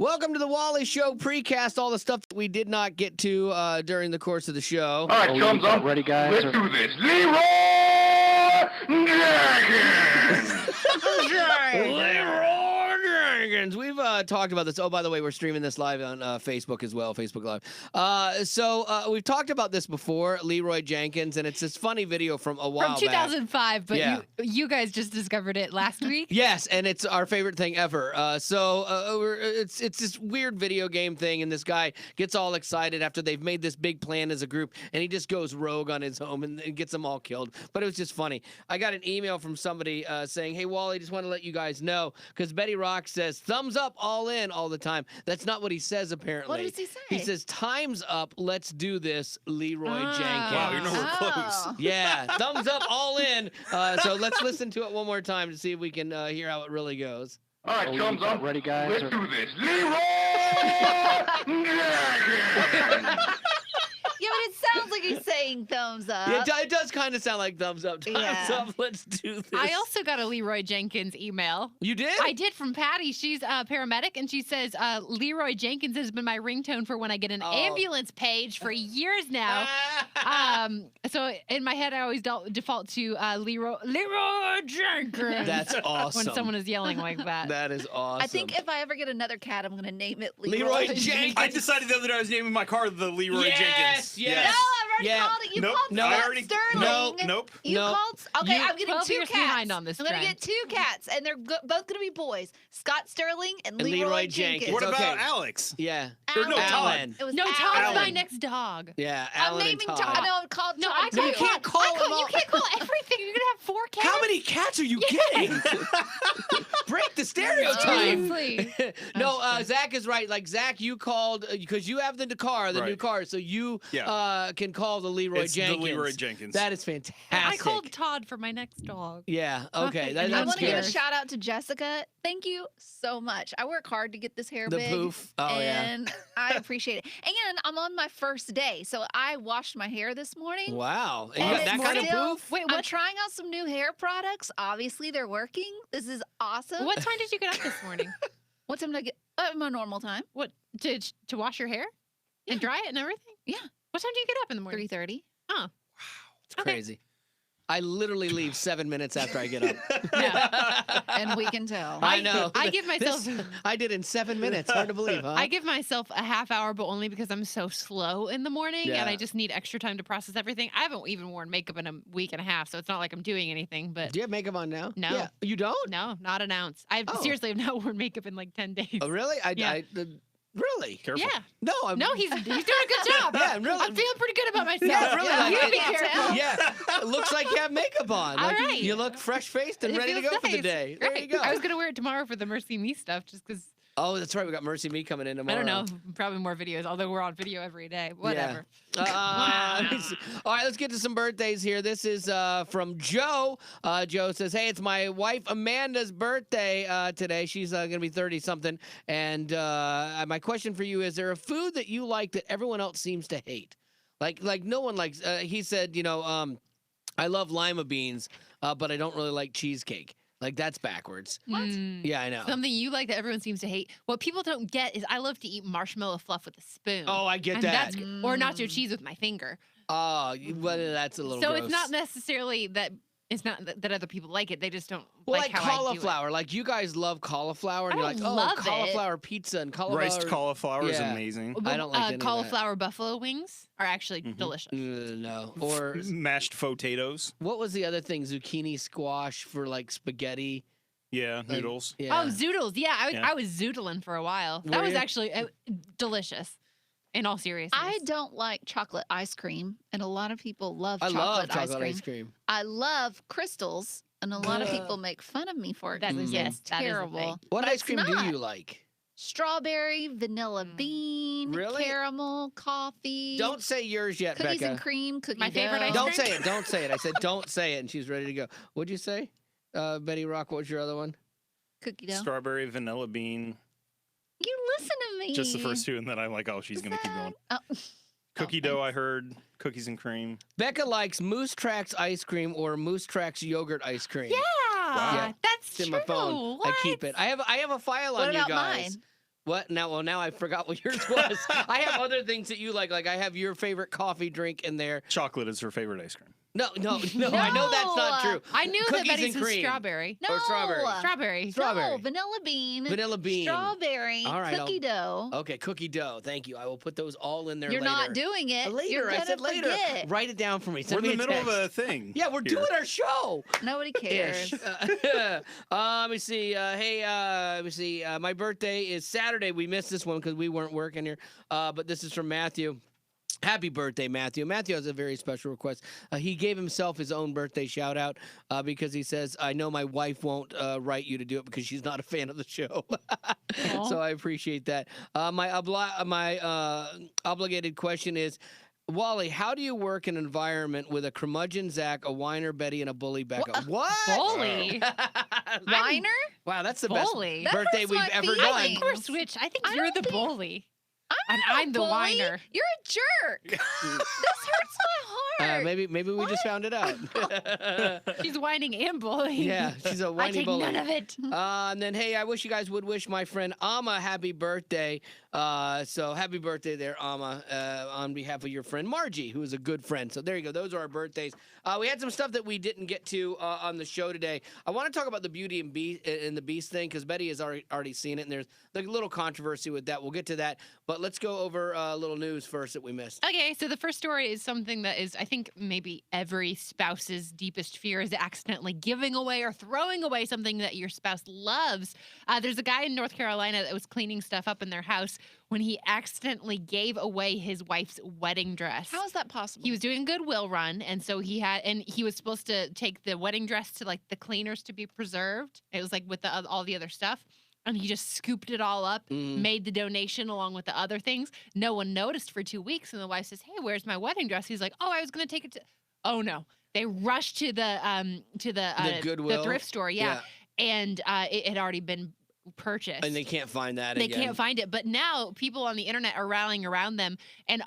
Welcome to the Wally Show Precast, all the stuff that we did not get to during the course of the show. All right, thumbs up. Ready, guys? Let's do this. Leroy Jenkins! Leroy Jenkins. We've talked about this. Oh, by the way, we're streaming this live on Facebook as well, Facebook Live. So we've talked about this before, Leroy Jenkins, and it's this funny video from a while From 2005, back. but Yeah. you guys just discovered it last week? Yes, and it's our favorite thing ever. It's this weird video game thing, and this guy gets all excited after they've made this big plan as a group, and he just goes rogue on his home and gets them all killed. But it was just funny. I got an email from somebody saying, "Hey, Wally, just want to let you guys know," because Betty Rock says, "Thumbs up, all in," all the time. That's not what he says, apparently. What does he say? He says, "Time's up, let's do this, Leroy Jenkins." Wow, you're nowhere close. Yeah, thumbs up, all in. So let's listen to it one more time to see if we can hear how it really goes. All right, thumbs up. Ready, guys? Let's do this. Leroy Jenkins! Yeah, but it sounds like he's saying thumbs up. Yeah, it does kind of sound like thumbs up. Time's Yeah. up, let's do this. I also got a Leroy Jenkins email. You did? I did, from Patty. She's a paramedic, and she says, Leroy Jenkins has been my ringtone for when I get an ambulance page for years now. So in my head, I always default to Leroy Jenkins. That's awesome. When someone is yelling like that. That is awesome. I think if I ever get another cat, I'm going to name it Leroy Leroy. Jenkins. I decided the other day I was naming my car the Leroy Jenkins. Yes. No, I've already Yeah. called it. You Nope. called No, Scott I already- Sterling. Nope. You No. called. Okay, You- I'm getting 12 two years cats. behind on this I'm gonna trend. get two cats, and they're both going to be boys. Scott Sterling and And Leroy, Leroy Jenkins. Jenkins. What Okay. about Alex? Yeah. Or no, Alan. Alan. It was No, Alan. Todd's my Alan. next dog. Yeah, I'm Alan and naming Todd. Todd. No, I'm called No, Todd. I You call can't call them all. You can't call everything. You're going to have 4 cats? How many cats are you getting? Break the stereotype. Seriously. No, Zach is right. Like, Zach, you called because you have the car, the new Right. car, so you Yeah. can call the Leroy It's Jenkins. the Leroy Jenkins. That is fantastic. I called Todd for my next dog. Yeah. Okay. And I That's want to give a good. shout out to Jessica. Thank you so much. I work hard to get this hair The big. poof. Oh, yeah. and I appreciate it. And I'm on my first day, so I washed my hair this morning. Wow. And you And got that it's kind of still- poof? Wait, I'm what? trying out some new hair products. Obviously, they're working. This is awesome. What time did you get up this morning? What time did I get? My normal time. What to wash your hair and dry it and everything? Yeah. What time do you get up in the morning? 3:30. It's crazy. I literally leave 7 minutes after I get up. And we can tell. I know. I give myself. This I did in 7 minutes. Hard to believe, huh? I give myself a half hour, but only because I'm so slow in the morning and Yeah. I just need extra time to process everything. I haven't even worn makeup in a week and a half, so it's not like I'm doing anything. But Do you have makeup on now? No. Yeah. You don't? no, not an ounce. I Oh. seriously have not worn makeup in like 10 days. Oh, really? Yeah. Really? Careful. Yeah. No, I'm. No, he's doing a good job. Yeah, really. I'm feeling pretty good about myself. Yeah, really. Yeah, like, you be can't careful. tell. Yeah, it looks like you have makeup on. All Like, right. You look fresh-faced and It ready to feels go for the nice. day. There Right. you go. I was gonna wear it tomorrow for the Mercy Me stuff, just because Oh, that's right. We got Mercy Me coming in tomorrow. I don't know, probably more videos. Although we're on video every day, whatever. All right, let's get to some birthdays here. This is from Joe. Joe says, "Hey, it's my wife Amanda's birthday today. She's going to be 30-something. And my question for you is: there a food that you like that everyone else seems to hate? Like no one likes. He said, I love lima beans, but I don't really like cheesecake. Like that's backwards. What? Yeah, I know. Something you like that everyone seems to hate. What people don't get is I love to eat marshmallow fluff with a spoon. Oh, I get and that. That's, or nacho cheese with my finger. Oh, well, that's a little. So gross. it's not necessarily that it's not that other people like it. They just don't Well, like like how cauliflower. Like you guys love cauliflower, and I you're like, don't oh, love it. cauliflower pizza and cauliflower. Riced cauliflower is Yeah. amazing. do. I don't like any of that. cauliflower buffalo wings are actually Mhm. delicious. No. Or Mashed potatoes. what was the other thing? Zucchini squash for like spaghetti. Yeah, Like, noodles. Yeah. Oh, zoodles. Yeah, Yeah. I was zoodling for a while. Were That was you? actually delicious. In all seriousness. I don't like chocolate ice cream, and a lot of people love I love chocolate chocolate ice cream. cream. I love crystals, and a lot of Ugh. people make fun of me for it. That 'cause is- it's yes, that is a terrible. thing. What But ice it's cream do not. you like? Strawberry, vanilla Mm. bean, Really? caramel, coffee. Don't say yours yet, cookies Becca. and cream, cookie My favorite dough. ice Don't cream? say it. Don't say it. I said don't say it, and she's ready to go. What'd you say, Betty Rock? What was your other one? Cookie dough. Strawberry, vanilla bean. You listen to me. Just the first two, and then I'm like, oh, she's going to keep going. Oh. Cookie Oh, dough, I heard. Cookies and cream. Becca likes Moose Tracks ice cream or Moose Tracks yogurt ice cream. Yeah, Wow. that's It's in true. my phone. What? I keep it. I have a file What on you about guys. mine? What? Now I forgot what yours was. I have other things that you like. Like I have your favorite coffee drink in there. Chocolate is her favorite ice cream. No. I know that's not true. I knew that Cookies Betty's and was cream. strawberry. No. Or strawberry. Strawberry. Strawberry. No, vanilla bean. Vanilla bean. Strawberry. All right, Cookie dough. Okay, cookie dough. Thank you. I will put those all in there You're later. not doing it. Later. You're I gonna said later. forget. Write it down for me. We're Send in me the middle of text. a thing. Yeah, we're here. doing our show. Nobody cares. Ish. Let me see. Let me see. My birthday is Saturday. We missed this one because we weren't working here. But this is from Matthew. Happy birthday, Matthew. Matthew has a very special request. He gave himself his own birthday shout out because he says, I know my wife won't write you to do it because she's not a fan of the show. So I appreciate that. My obligated question is, Wally, how do you work in an environment with a curmudgeon Zach, a whiner Betty, and a bully Becca? What? Bully. Whiner? Wow, that's the Bully. best That birthday hurts we've my ever feelings. I done. think we're switched. I think I you're don't the think- bully. I'm And not I'm the bully. whiner. You're a jerk. This hurts my heart. Maybe we just found it out. She's whining and bullying. Yeah, she's a I whiny take bully. none of it. And then, hey, I wish you guys would wish my friend Amma happy birthday. So happy birthday there, Amma, on behalf of your friend Margie, who is a good friend. So there you go. Those are our birthdays. We had some stuff that we didn't get to on the show today. I want to talk about the Beauty and the Beast thing because Betty has already seen it, and there's like a little controversy with that. We'll get to that, but let's go over a little news first that we missed. Okay, so the first story is something that is, I think, maybe every spouse's deepest fear is accidentally giving away or throwing away something that your spouse loves. There's a guy in North Carolina that was cleaning stuff up in their house when he accidentally gave away his wife's wedding dress. How is that possible? He was doing a Goodwill run, and so he was supposed to take the wedding dress to like the cleaners to be preserved. It was like with all the other stuff. And he just scooped it all up, made the donation along with the other things. No one noticed for 2 weeks. And the wife says, hey, where's my wedding dress? He's like, oh, I was going to take it to. Oh, no. They rushed to the Goodwill? the thrift store. Yeah. And it had already been purchased. And they can't find that They again. can't find it. But now people on the internet are rallying around them and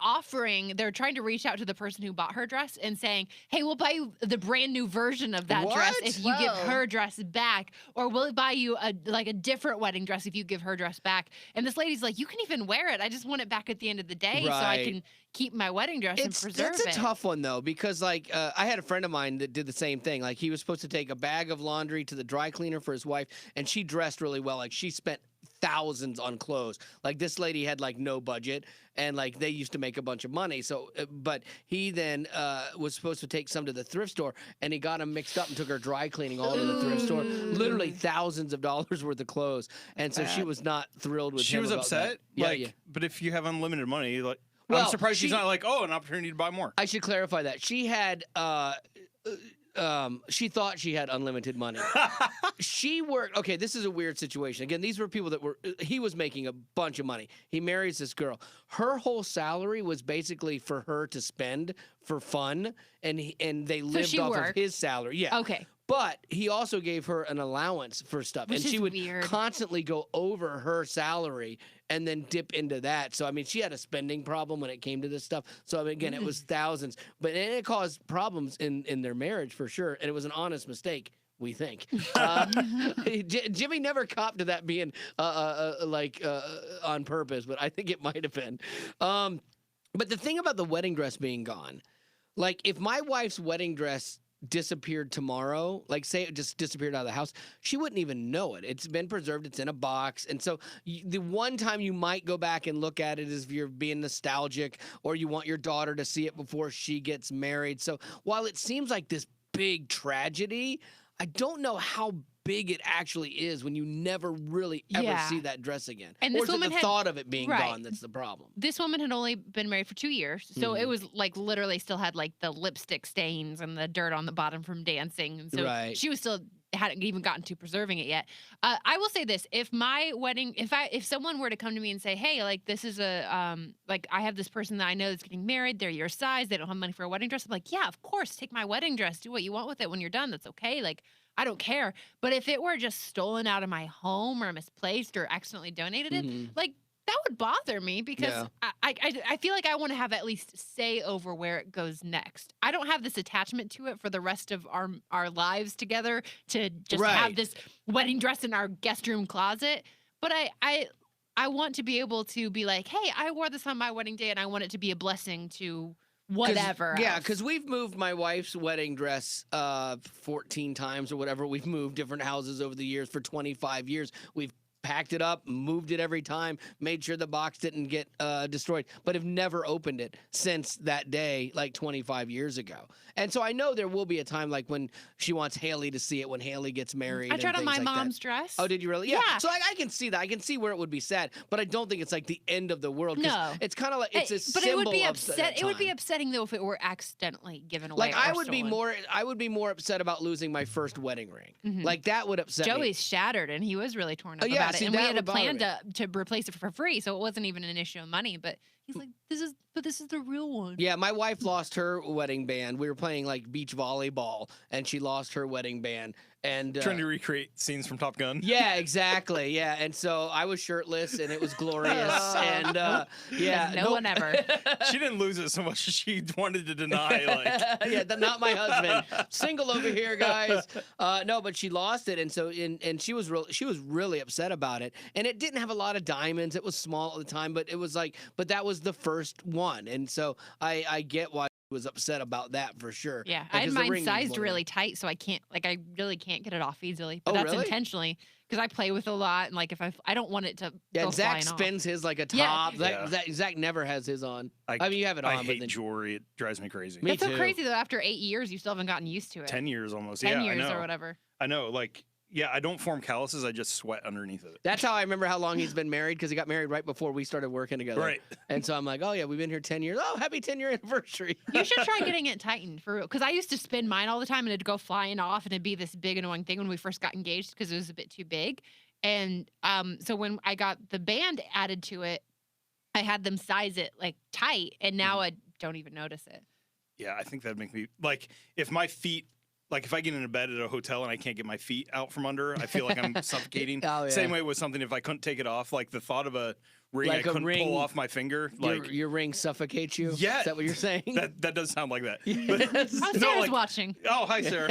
they're trying to reach out to the person who bought her dress and saying, hey, we'll buy you the brand new version of that dress What? if you give Whoa. her dress back. Or we'll buy you a different wedding dress if you give her dress back. And this lady's like, you can even wear it. I just want it back at the end of the day so I Right. can keep my wedding dress and preserve That's a it. tough one though, because like I had a friend of mine that did the same thing. Like he was supposed to take a bag of laundry to the dry cleaner for his wife, and she dressed really well. Like she spent thousands on clothes. Like this lady had like no budget, and like they used to make a bunch of money. So, but he then was supposed to take some to the thrift store, and he got them mixed up and took her dry cleaning all to the thrift store. Literally thousands of dollars worth of clothes, and so she was not thrilled with. She him was about upset. that. Yeah, Like, yeah. but if you have unlimited money, like, Well, I'm surprised she's she- not like, oh, an opportunity to buy more. I should clarify that she had. She thought she had unlimited money. She worked. Okay, this is a weird situation. Again, these were people that were. He was making a bunch of money. He marries this girl. Her whole salary was basically for her to spend for fun, and they lived she off of worked. his salary. Yeah. Okay. But he also gave her an allowance for stuff, Which and she is would weird. constantly go over her salary and then dip into that. So I mean, she had a spending problem when it came to this stuff. So I mean, again, it was thousands, but it caused problems in their marriage for sure, and it was an honest mistake. We think Jimmy never copped to that being on purpose, but I think it might have been. But the thing about the wedding dress being gone, like if my wife's wedding dress disappeared tomorrow, like say it just disappeared out of the house, she wouldn't even know it. It's been preserved. It's in a box. And so the one time you might go back and look at it is if you're being nostalgic or you want your daughter to see it before she gets married. So while it seems like this big tragedy, I don't know how big it actually is when you never really ever Yeah. see that dress again. And or this is it woman the had- thought of it being Right. gone that's the problem? This woman had only been married for 2 years, so it was like literally still had like the lipstick stains and the dirt on the bottom from dancing, and so Right. she was still hadn't even gotten to preserving it yet. I will say this: if my wedding, if someone were to come to me and say, "Hey, like this is like I have this person that I know that's getting married, they're your size, they don't have money for a wedding dress," I'm like, "Yeah, of course, take my wedding dress, do what you want with it when you're done. That's okay." Like, I don't care. But if it were just stolen out of my home or misplaced or accidentally donated it, like that would bother me because Yeah. I feel like I want to have at least say over where it goes next. I don't have this attachment to it for the rest of our lives together to just Right. have this wedding dress in our guest room closet. But I want to be able to be like, hey, I wore this on my wedding day, and I want it to be a blessing to whatever. Yeah, else. because we've moved my wife's wedding dress 14 times or whatever. We've moved different houses over the years for 25 years. We've packed it up, moved it every time, made sure the box didn't get destroyed, but have never opened it since that day, like 25 years ago. And so I know there will be a time like when she wants Haley to see it when Haley gets married. I tried and on my things like that. mom's dress. Oh, did you really? Yeah. Yeah. So I can see that. I can see where it would be sad, but I don't think it's like the end of the world. 'Cause No. it's kind of like it's a but symbol it would be of upset. that It would be time. upsetting though if it were accidentally given away. Like or I would stolen. be more upset about losing my first wedding ring. Mhm. Like that would upset me. Joey's shattered, and he was really torn up Oh, yeah, about see, it. And we that had a would bother plan me. to replace it for free, so it wasn't even an issue of money. But he's like, this is the real one. Yeah, my wife lost her wedding band. We were playing like beach volleyball, and she lost her wedding band. And Trying to recreate scenes from Top Gun. yeah, exactly. Yeah, and so I was shirtless, and it was glorious. And yeah, No one ever. She didn't lose it so much as she wanted to deny. Like, yeah, not my husband. Single over here, guys. No, but she lost it, and so and she was really upset about it. And it didn't have a lot of diamonds. It was small at the time, but it was like, but that was the first one, and so I get why she was upset about that for sure. Yeah, I had because the mine ring was sized blurry. really tight, so I really can't get it off easily. But Oh, that's really? intentionally because I play with a lot, and like if I don't want it to Yeah, go and Zach flying off. spins his like a Yeah. top. Yeah. Zach never has his on. I mean, you have it on, I but hate then jewelry. It drives me crazy. Me It's so too. crazy though. After 8 years, you still haven't gotten used to it. 10 years almost. 10 yeah, years I know. or whatever. I know. Like, yeah, I don't form calluses. I just sweat underneath it. That's how I remember how long he's been married because he got married right before we started working together. Right. And so I'm like, oh yeah, we've been here 10 years. Oh, happy 10-year anniversary. You should try getting it tightened for real. Because I used to spin mine all the time and it'd go flying off and it'd be this big annoying thing when we first got engaged because it was a bit too big. And so when I got the band added to it, I had them size it like tight, and now I don't even notice it. Yeah, I think that'd make me like if my feet. Like if I get in a bed at a hotel and I can't get my feet out from under, I feel like I'm suffocating. Oh, yeah. Same way with something if I couldn't take it off, like the thought of a ring Like I a couldn't ring- pull off my finger, like your ring suffocates you? Yeah. Is that what you're saying? that does sound like that. Yes. Oh, No, Sarah's like- watching. Oh, hi, Sarah.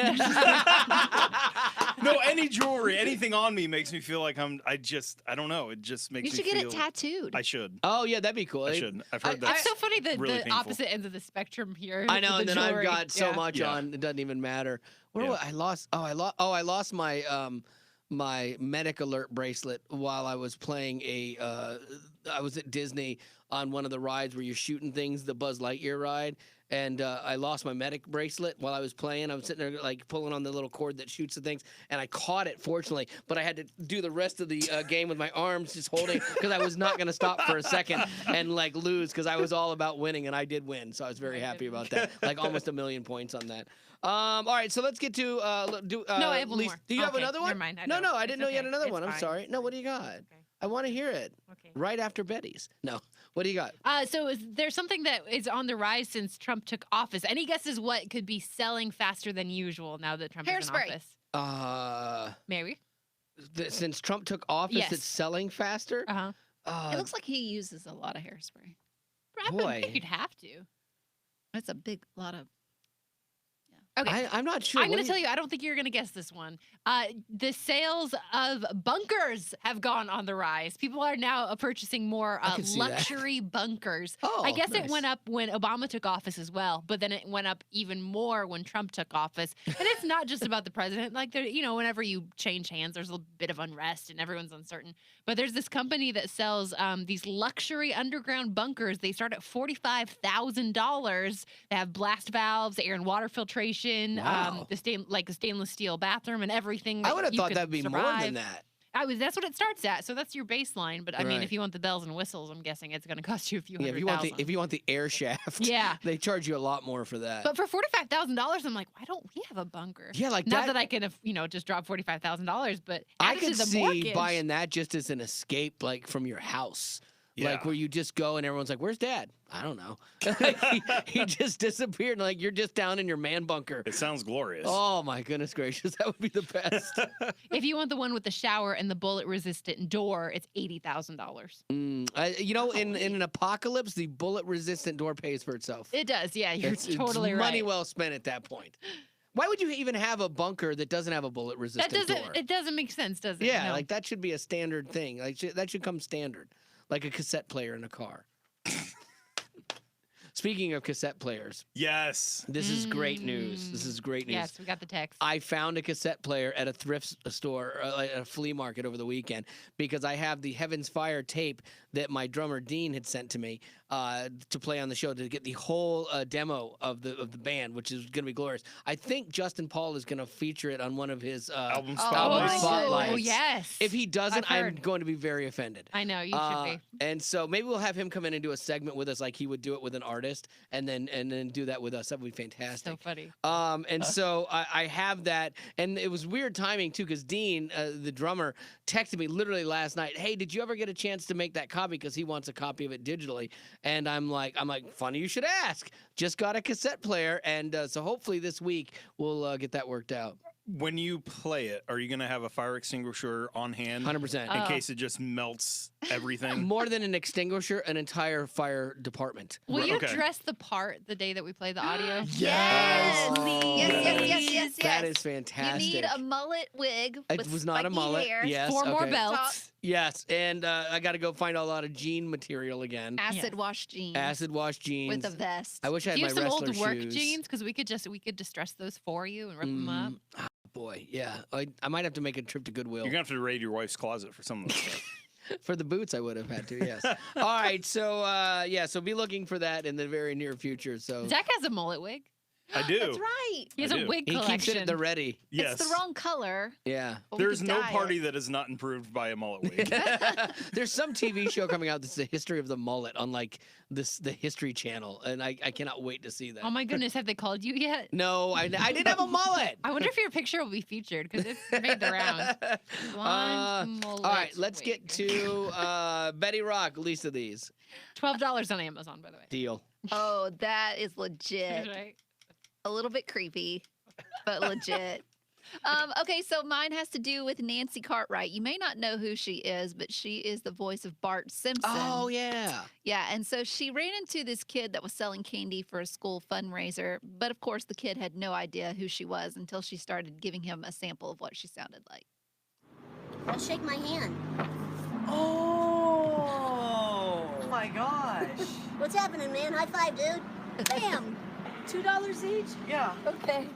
No, any jewelry, anything on me makes me feel like I don't know. It just makes You me should get feel. it tattooed. I should. Oh yeah, that'd be cool. I should. I've heard I- that. It's so funny that really the painful. opposite ends of the spectrum here. I know, with and the then I've jewelry. got so Yeah. much Yeah. on, it doesn't even matter. Where Yeah. I lost? Oh, I lost my my medic alert bracelet while I was playing I was at Disney on one of the rides where you're shooting things, the Buzz Lightyear ride, and I lost my medic bracelet while I was playing. I was sitting there like pulling on the little cord that shoots the things, and I caught it fortunately, but I had to do the rest of the game with my arms just holding because I was not going to stop for a second and like lose because I was all about winning, and I did win, so I was very happy about that. Like almost 1,000,000 points on that. All right, so let's get to No, I have one Lisa. more. Do you have Okay, another one? never mind, I No, don't. I It's didn't know you had okay. another It's one. I'm fine. sorry. No, what do you got? Okay. I want to hear it. Okay. Right after Betty's. No, what do you got? There's something that is on the rise since Trump took office. Any guesses what could be selling faster than usual now that Trump is in Hairspray. office? Maybe. Since Trump took office, Yes. it's selling faster. Uh-huh. It looks like he uses a lot of hairspray. I would Boy. think you'd have to. It's a big lot of. Okay. I'm not sure. I'm What going to do tell you, I don't think you're going to guess this one. The sales of bunkers have gone on the rise. People are now purchasing more I can see that. luxury bunkers. Oh, I guess nice. it went up when Obama took office as well, but then it went up even more when Trump took office. And it's not just about the president. Like, there, whenever you change hands, there's a bit of unrest and everyone's uncertain. But there's this company that sells these luxury underground bunkers. They start at $45,000. They have blast valves, air and water filtration, Wow. a stainless steel bathroom, and everything. I would have you thought could that'd be more survive. than that. That's what it starts at. So that's your baseline. But I mean, Right. if you want the bells and whistles, I'm guessing it's going to cost you a few Yeah, hundred if you want thousand. if you want the air shaft, Yeah. they charge you a lot more for that. But for $45,000, I'm like, why don't we have a bunker? yeah, like Not that I can, just drop $45,000, but I added could to the see mortgage. buying that just as an escape, like from your house. Yeah. Like where you just go and everyone's like, "Where's Dad?" I don't know. he just disappeared. And like you're just down in your man bunker. It sounds glorious. Oh my goodness gracious, that would be the best. If you want the one with the shower and the bullet-resistant door, it's $80,000. In an apocalypse, the bullet-resistant door pays for itself. It does, yeah. You're It's totally right. money well spent at that point. Why would you even have a bunker that doesn't have a bullet That resistant doesn't. door? It doesn't make sense, does it? Yeah, No. like that should be a standard thing. Like that should come standard, like a cassette player in a car. Speaking of cassette players, Yes. this is great news. This is great news. Yes, we got the text. I found a cassette player at a thrift store, like a flea market over the weekend, because I have the Heaven's Fire tape that my drummer Dean had sent to me to play on the show, to get the whole demo of the band, which is going to be glorious. I think Justin Paul is going to feature it on one of his Album album spotlights. spotlights. Oh yes. If he doesn't, I've I'm heard. going to be very offended. I know you should be. And so maybe we'll have him come in and do a segment with us, like he would do it with an artist, and then do that with us. That would be fantastic. So funny. And so I have that, and it was weird timing too, because Dean, the drummer, texted me literally last night. Hey, did you ever get a chance to make that copy? Because he wants a copy of it digitally. And I'm like, funny you should ask. Just got a cassette player, and so hopefully this week we'll get that worked out. When you play it, are you going to have a fire extinguisher on hand 100%. in Oh. case it just melts everything? More than an extinguisher, an entire fire department. Will you Okay. dress the part the day that we play the audio? Yes. Yes, yes, yes, yes, That yes. is fantastic. You need a mullet wig It with was not a spiky mullet. hair, Yes. 4 more okay. belts. Yes, and I got to go find a lot of jean material again. acid wash jeans Acid wash jeans. with a vest. I wish I had Do you my have some wrestler old work shoes. jeans? Because we could distress those for you and rip them up. Oh, boy, yeah. I might have to make a trip to Goodwill. You're going to have to raid your wife's closet for some of this stuff. For the boots, I would have had to, yes. All right, so, so be looking for that in the very near future. So Zach has a mullet wig. I do. That's right. He has I a do. wig he collection. keeps it at the ready. Yes. It's the wrong color. Yeah. but we There's could no dye party it. that is not improved by a mullet wig. There's some TV show coming out that's the history of the mullet on like the History Channel, and I cannot wait to see that. Oh my goodness, have they called you yet? No, I didn't have a mullet. I wonder if your picture will be featured because it's made the rounds. Blonde mullet all right, let's wig. get to Betty Rock, least of these. $12 on Amazon, by the way. Deal. Oh, that is legit. Right? A little bit creepy, but legit. Okay, so mine has to do with Nancy Cartwright. You may not know who she is, but she is the voice of Bart Simpson. Oh, yeah. Yeah, and so she ran into this kid that was selling candy for a school fundraiser. But of course, the kid had no idea who she was until she started giving him a sample of what she sounded like. Well, shake my hand. Oh my gosh. What's happening, man? High five, dude. Bam. $2 each? Yeah. Okay.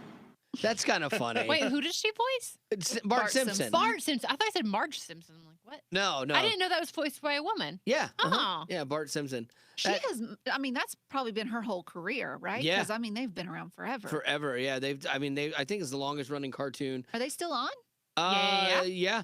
That's kind of funny. Wait, who does she voice? It's Bart Bart Simpson. Simpson. Bart Simpson. I thought I said Marge Simpson. I'm like, what? No, no. I didn't know that was voiced by a woman. Yeah. Oh. Yeah, Bart Simpson. She That- has, I mean, that's probably been her whole career, right? Yeah. Because, I mean, they've been around forever. Forever. Yeah, I think it's the longest running cartoon. Are they still on? Yeah.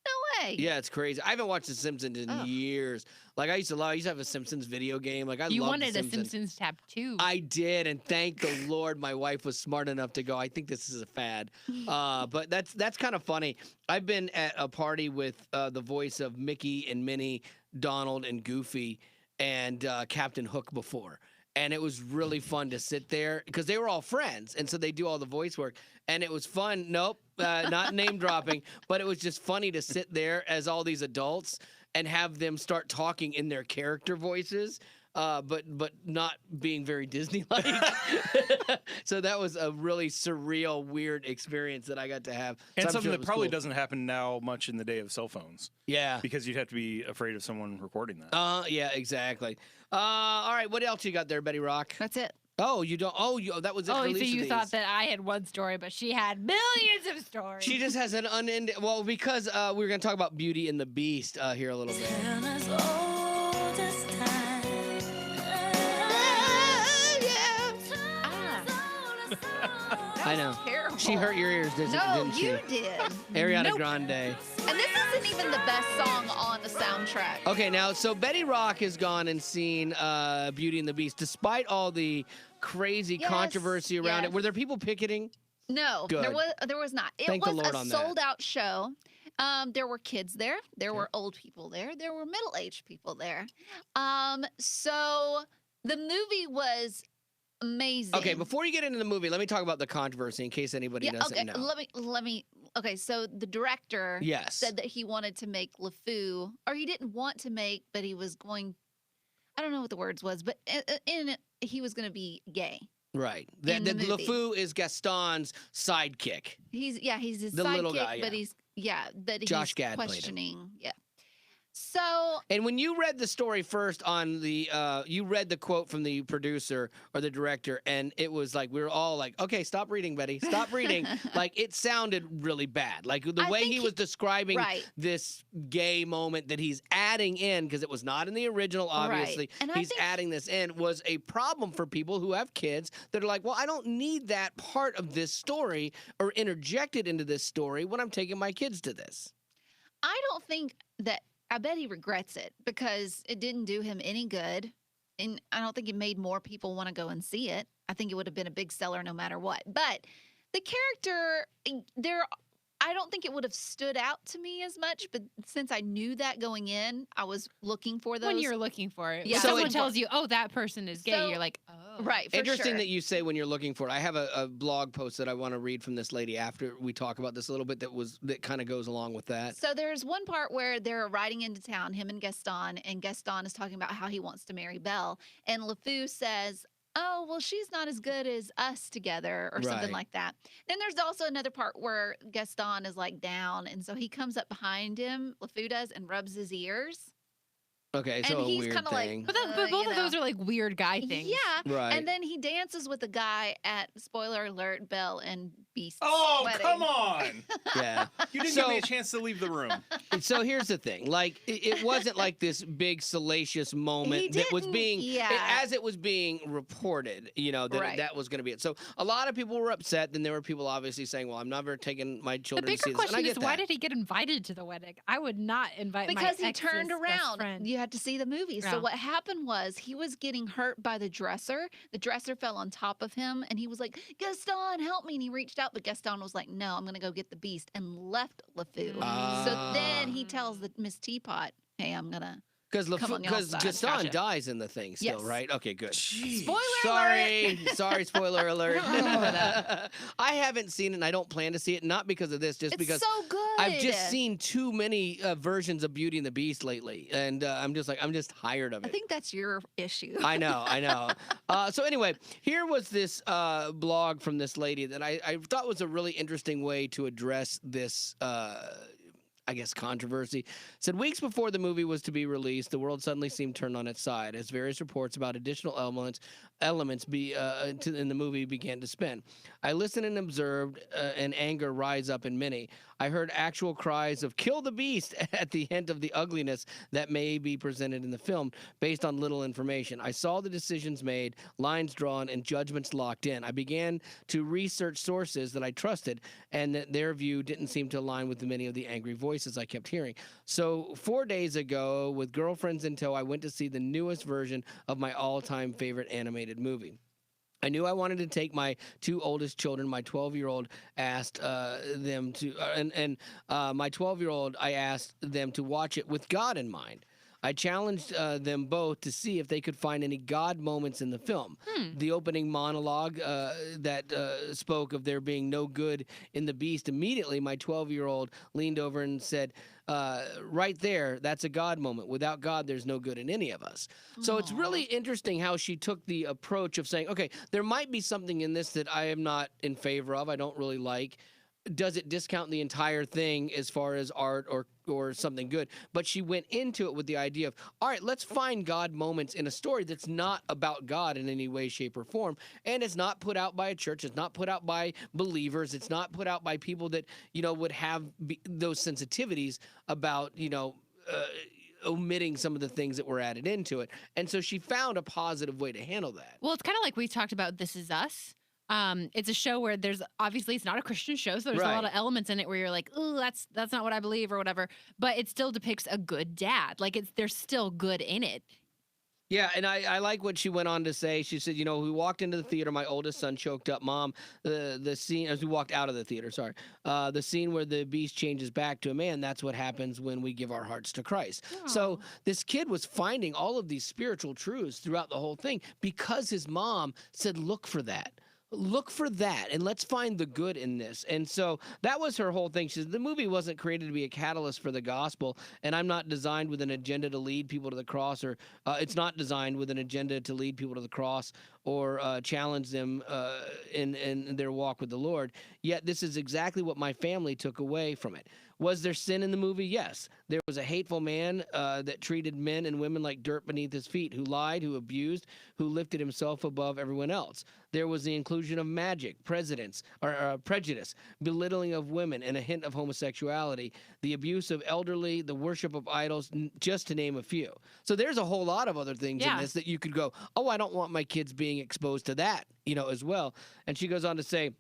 No way. Yeah, it's crazy. I haven't watched The Simpsons in Oh. years. Like I used to have a Simpsons video game. Like I You loved wanted The a Simpsons. Simpsons tattoo. I did, and thank the Lord my wife was smart enough to go, I think this is a fad. But that's kind of funny. I've been at a party with the voice of Mickey and Minnie, Donald and Goofy, and Captain Hook before. And it was really fun to sit there because they were all friends. And so they do all the voice work. And it was fun. Nope, not name dropping. But it was just funny to sit there as all these adults and have them start talking in their character voices. But not being very Disney-like. So that was a really surreal, weird experience that I got to have. And So I'm something sure it that was probably cool. doesn't happen now much in the day of cell phones Yeah. because you'd have to be afraid of someone recording that. Yeah, exactly. All right, what else you got there, Betty Rock? That's it. Oh, you don't. Oh, that was it. Oh, for so Lisa you These. thought that I had one story, but she had millions of stories. She just has an unending. Well, because we're going to talk about Beauty and the Beast here a little bit. I know. Terrible. She hurt your ears, didn't No, she? you did. Ariana Nope. Grande. And this isn't even the best song on the soundtrack. Okay, now, so Betty Rock has gone and seen Beauty and the Beast, despite all the crazy Yes, controversy around it. yes. Were there people picketing? No, Good. there was not. It Thank the was Lord a on that. sold-out show. There were kids there. There were old people there. There were middle-aged people there. So the movie was amazing. Okay, before you get into the movie, let me talk about the controversy in case anybody doesn't okay, know. let me. Okay, so the director Yes. said that he wanted to make LeFou, or he didn't want to make, but he was going. I don't know what the words was, but in it, he was going to be gay. Right. In the movie. LeFou is Gaston's sidekick. He's his The sidekick, little guy, but yeah. he's Josh Gad played him. questioning. Yeah. So And when you read the story first on the, you read the quote from the producer or the director, and it was like, we were all like, okay, stop reading, Betty. Stop reading. Like, it sounded really bad. Like, the I way think he was describing right. this gay moment that he's adding in, because it was not in the original, obviously. And I He's think- adding this in, was a problem for people who have kids that are like, well, I don't need that part of this story or interjected into this story when I'm taking my kids to this. I don't think that. I bet he regrets it because it didn't do him any good. And I don't think it made more people want to go and see it. I think it would have been a big seller no matter what. But the character, I don't think it would have stood out to me as much. But since I knew that going in, I was looking for those. When you're looking for it. Yeah. When So someone it- tells you, oh, that person is gay, So- you're like, oh. Right, for Interesting sure. that you say when you're looking for it. I have a blog post that I want to read from this lady after we talk about this a little bit that kind of goes along with that. So there's one part where they're riding into town, him and Gaston is talking about how he wants to marry Belle. And LeFou says, oh, well, she's not as good as us together or something Right. like that. Then there's also another part where Gaston is like down. And so he comes up behind him, LeFou does, and rubs his ears. Okay, And so a he's weird kinda like, thing. But, but both you of those know. are like weird guy things. Yeah. Right. And then he dances with a guy at, spoiler alert, Belle and Beast's Oh, wedding. come on! Yeah. You didn't So- give me a chance to leave the room. So here's the thing. Like, it wasn't like this big salacious moment that was didn't- being, yeah. as it was being reported, that Right. that was going to be it. So a lot of people were upset. Then there were people obviously saying, well, I'm never taking my The children to bigger see this. And I question get is, why that. did he get invited to the wedding? I would not invite Because my he ex's turned best around. friend. You had to see the movie. So Yeah. what happened was he was getting hurt by the dresser. The dresser fell on top of him, and he was like, Gaston, help me. And he reached out, but Gaston was like, no, I'm going to go get the beast, and left LeFou. So then he tells the Miss Teapot, hey, I'm going to. Because Come on, y'all's side. Gaston Gotcha. dies in the thing still, Yes. right? Okay, good. Spoiler Sorry, sorry, spoiler alert. I don't remember that. I haven't seen it, and I don't plan to see it, not because of this, just It's because so good. I've just seen too many versions of Beauty and the Beast lately, and I'm just tired of I it. think that's your issue. I know. So anyway, here was this blog from this lady that I thought was a really interesting way to address this. I guess controversy. Said weeks before the movie was to be released, the world suddenly seemed turned on its side as various reports about additional elements in the movie began to spin. I listened and observed and anger rise up in many. I heard actual cries of "kill the beast" at the hint of the ugliness that may be presented in the film based on little information. I saw the decisions made, lines drawn, and judgments locked in. I began to research sources that I trusted, and that their view didn't seem to align with many of the angry voices I kept hearing. So 4 days ago, with girlfriends in tow, I went to see the newest version of my all-time favorite animated movie. I knew I wanted to take my two oldest children. My 12-year-old asked them to, my 12-year-old, I asked them to watch it with God in mind. I challenged them both to see if they could find any God moments in the film. The opening monologue that spoke of there being no good in the beast. Immediately, my 12-year-old leaned over and said, right there, that's a God moment. Without God, there's no good in any of us. So it's really interesting how she took the approach of saying, okay, there might be something in this that I am not in favor of, I don't really like. Does it discount the entire thing as far as art or something good? But she went into it with the idea of, all right, let's find God moments in a story that's not about God in any way, shape, or form. And it's not put out by a church. It's not put out by believers. It's not put out by people that, would have those sensitivities about, omitting some of the things that were added into it. And so she found a positive way to handle that. Well, it's kind of like we talked about This Is Us. It's a show where there's obviously it's not a Christian show, so there's a lot of elements in it where you're like, oh, that's not what I believe or whatever. But it still depicts a good dad. Like there's still good in it. Yeah, and I like what she went on to say. She said, we walked into the theater, my oldest son choked up. Mom, the scene, as we walked out of the theater, the scene where the beast changes back to a man, that's what happens when we give our hearts to Christ. So this kid was finding all of these spiritual truths throughout the whole thing because his mom said, look for that. Look for that, and let's find the good in this. And so that was her whole thing. She said, the movie wasn't created to be a catalyst for the gospel, and I'm not designed with an agenda to lead people to the cross, or it's not designed with an agenda to lead people to the cross or challenge them in their walk with the Lord. Yet this is exactly what my family took away from it. Was there sin in the movie? Yes. There was a hateful man that treated men and women like dirt beneath his feet, who lied, who abused, who lifted himself above everyone else. There was the inclusion of magic, prejudice, belittling of women, and a hint of homosexuality, the abuse of elderly, the worship of idols, just to name a few. So there's a whole lot of other things in this that you could go, oh, I don't want my kids being exposed to that, as well. And she goes on to say,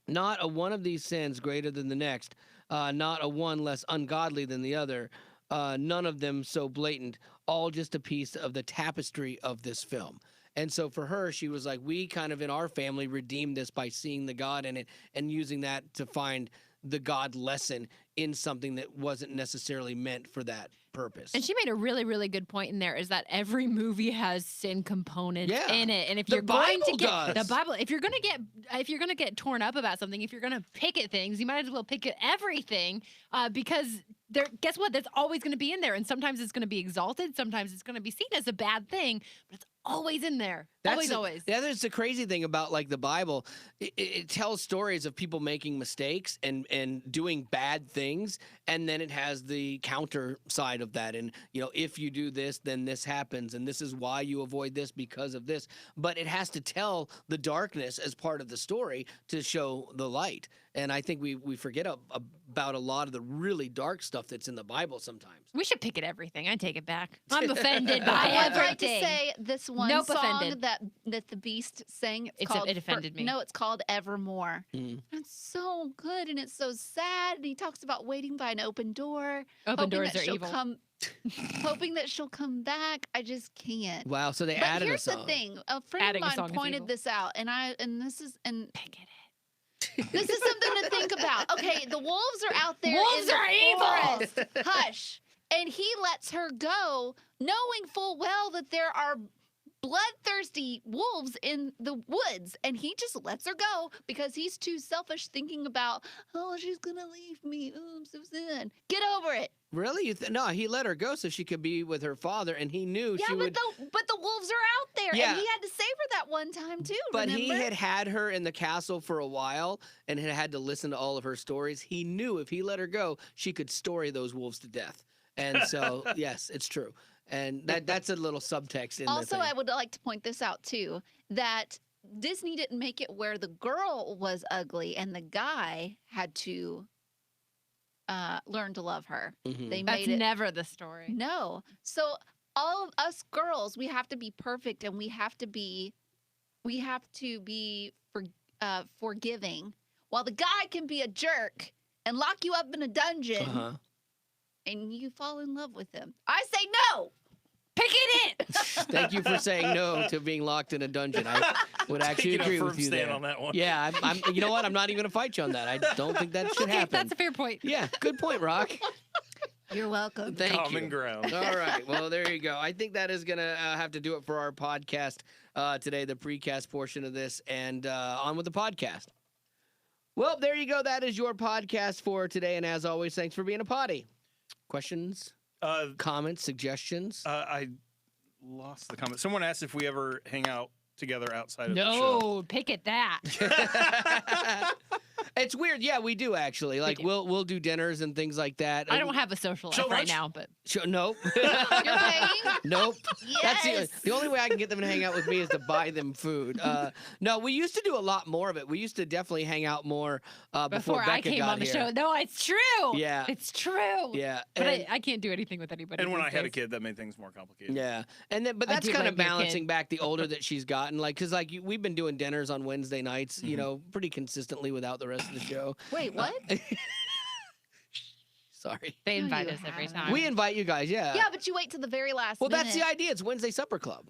not a one of these sins greater than the next, not a one less ungodly than the other, none of them so blatant, all just a piece of the tapestry of this film. And so for her, she was like, we kind of in our family redeemed this by seeing the God in it and using that to find the God lesson in something that wasn't necessarily meant for that purpose. And she made a really, really good point in there, is that every movie has sin components in it. And if you're going to get the Bible, if you're gonna get torn up about something, if you're gonna pick at things, you might as well pick at everything, because guess what? That's always gonna be in there. And sometimes it's gonna be exalted, sometimes it's gonna be seen as a bad thing, but it's always in there. Always. Yeah, there's the crazy thing about like the Bible. It tells stories of people making mistakes and doing bad things, and then it has the counter side of that. And if you do this, then this happens, and this is why you avoid this because of this. But it has to tell the darkness as part of the story to show the light. And I think we forget about a lot of the really dark stuff that's in the Bible sometimes. We should pick at everything. I take it back. I'm offended by I'd everything. like to say this one Nope, song offended. that the Beast sang. It's called. It offended me. No, it's called Evermore. Mm. It's so good and it's so sad. And he talks about waiting by an open door. Open hoping doors that are she'll evil. hoping that she'll come back. I just can't. Wow, so they But added a here's song. the thing. A friend Adding a of song mine is pointed evil. this out, and Pick at it. this is something to think about. Okay, the wolves are out there Wolves in the are evil! forest. Hush. And he lets her go, knowing full well that there are bloodthirsty wolves in the woods. And he just lets her go because he's too selfish, thinking about, oh, she's going to leave me. Oh, I'm so sad. Get over it. Really? No, he let her go so she could be with her father, and he knew Yeah, she would. but the wolves are out there. Yeah. And he had to save her that one time, too. But he remember? had her in the castle for a while and had to listen to all of her stories. He knew if he let her go, she could story those wolves to death. And so, yes, it's true. And that's a little subtext in Also, the thing. I would like to point this out, too, that Disney didn't make it where the girl was ugly and the guy had to learn to love her. Mhm. They That's made it. never the story. No. So all of us girls, we have to be perfect and we have to be forgiving, while the guy can be a jerk and lock you up in a dungeon Uh-huh. and you fall in love with him. I say no. Pick at it! Thank you for saying no to being locked in a dungeon. I would actually Taking a agree firm with you stand there. on that one. Yeah, I'm. You know what? I'm not even gonna fight you on that. I don't think that should Okay, happen. that's a fair point. Yeah, good point, Rock. You're welcome. Thank Common you. ground. All right. Well, there you go. I think that is going to have to do it for our podcast today, the precast portion of this, and on with the podcast. Well, there you go. That is your podcast for today. And as always, thanks for being a potty. Questions, comments, suggestions? I lost the comment. Someone asked if we ever hang out together outside of the show. No, pick at that. It's weird. Yeah, we do actually. Like do. we'll do dinners and things like that. I don't have a social So life right much- now, but Nope. You're paying? Nope. That's Yes. the only way I can get them to hang out with me is to buy them food. No, we used to do a lot more of it. We used to definitely hang out more before before I Becca came got on the here. show. No, it's true. Yeah. It's true. Yeah. But and- I can't do anything with anybody. And when I these had a days. kid, that made things more complicated. Yeah, and then but I that's do kind like of your kid. balancing back the older that she's gotten, like because like we've been doing dinners on Wednesday nights, you Mhm. know, pretty consistently without the rest of the show. Wait, what? Sorry, They No, invite you us every haven't. time. we invite you guys. Yeah. Yeah, but you wait till the very last Well, minute. that's the idea. It's Wednesday supper club.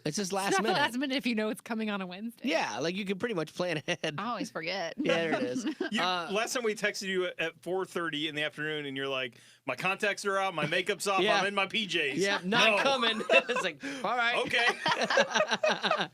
It's just It's last not minute. last minute if you know it's coming on a Wednesday. Yeah, like you can pretty much plan ahead. I always forget. Yeah, there it is. Last time we texted you at 4:30 in the afternoon, and you're like, "My contacts are out, my makeup's off, Yeah. I'm in my PJs." Yeah, not No. coming. It's like, all right. Okay.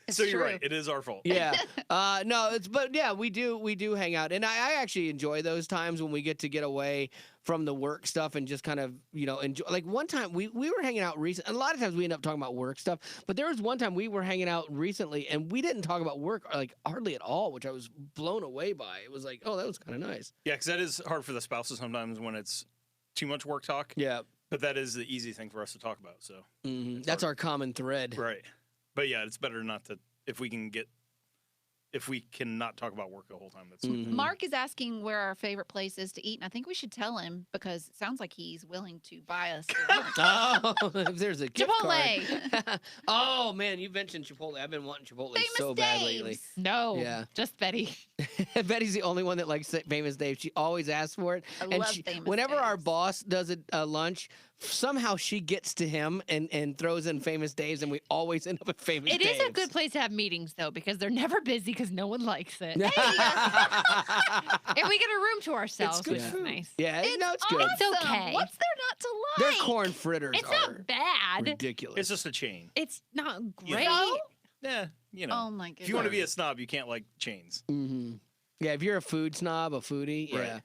It's So you're true. right. It is our fault. Yeah. No, but yeah, we do hang out. And I actually enjoy those times when we get away from the work stuff and just kind of, enjoy. Like one time we were hanging out recently. A lot of times we end up talking about work stuff, but there was one time we were hanging out recently and we didn't talk about work like hardly at all, which I was blown away by. It was like, oh, that was kind of nice. Yeah, because that is hard for the spouses sometimes when it's too much work talk. Yeah. But that is the easy thing for us to talk about. So That's our common thread. right. But yeah, it's better not to if we cannot talk about work the whole time. That's Mark is asking where our favorite place is to eat, and I think we should tell him because it sounds like he's willing to buy us lunch. Oh, if there's a gift Chipotle. card. Oh man, you mentioned Chipotle. I've been wanting Chipotle Famous so bad lately. Dave's. No. Yeah. Just Betty. Betty's the only one that likes Famous Dave. She always asks for it. I and love Famous whenever our Dave's. boss does a lunch, somehow she gets to him and throws in Famous Dave's, and we always end up at Famous It Dave's. is a good place to have meetings, though, because they're never busy because no one likes it. And we get a room to ourselves, good which is food. nice. Yeah, It's no, it's good. awesome. It's okay. What's there not to Their like? corn fritters It's are not bad. ridiculous. It's just a chain. It's not You great. know? Yeah, Oh my goodness. If you want to be a snob, you can't like chains. Yeah, if you're a food snob, a foodie, Right. yeah.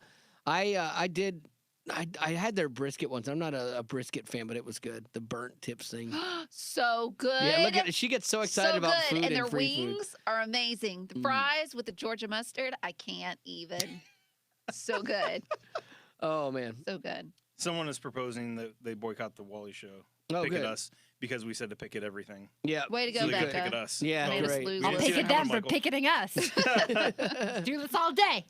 I had their brisket once. I'm not a brisket fan, but it was good. The burnt tips thing. So good. Yeah, look at it. She gets so excited so about good. food and their free food. wings are amazing. The fries with the Georgia mustard, I can't even. So good. Oh man. So good. Someone is proposing that they boycott the Wally show. Oh, Picket good. us because we said to picket everything. Yeah. Way to go, So they can Becca. picket us. Yeah, Made us great. lose We I'll didn't see picket that them coming, for Michael. picketing us. Do this all day.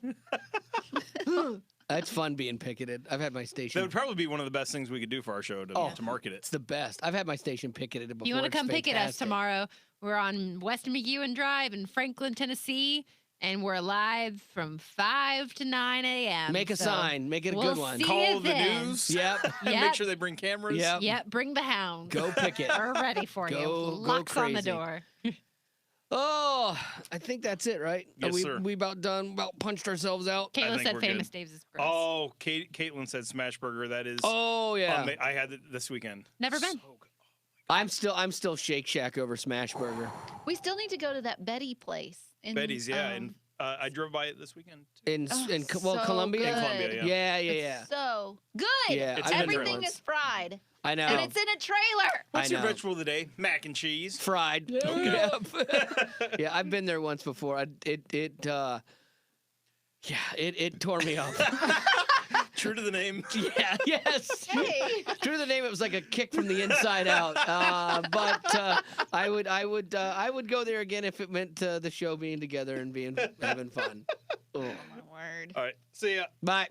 It's fun being picketed. I've had my That station. would probably be one of the best things we could do for our show to market it. It's the best. I've had my station picketed before. You want to It's come picket us fantastic. tomorrow? We're on West McEwen Drive in Franklin, Tennessee, and we're live from 5 to 9 a.m. Make a So sign. Make it a we'll good one. see Call you the then. news. Yep. Make Yep. sure they bring cameras. Yep. Yep, bring the hounds. Go picket. We're ready for you. Go Locks on the crazy. door. Oh, I think that's it, right? Yes, sir. We about done. About punched ourselves out. Caitlin think said we're Famous good. Dave's is gross. Oh, Caitlin said smash burger. That is. Oh yeah. I had it this weekend. Never been. So good. I'm still Shake Shack over Smash Burger. We still need to go to that Betty place. In, Betty's, yeah, and I drove by it this weekend. Too. so Columbia. In Columbia, good. yeah. Yeah. So good. Yeah, I've been there Everything once. is fried. I know. And it's in a trailer. What's I your know. vegetable of the day? Mac and cheese. Fried. Okay. Yep. Yeah, I've been there once before. It tore me up. True to the name. Yeah. Yes. Hey. True to the name, it was like a kick from the inside out. But I would go there again if it meant the show being together and having fun. Oh. Word. All right. See ya. Bye.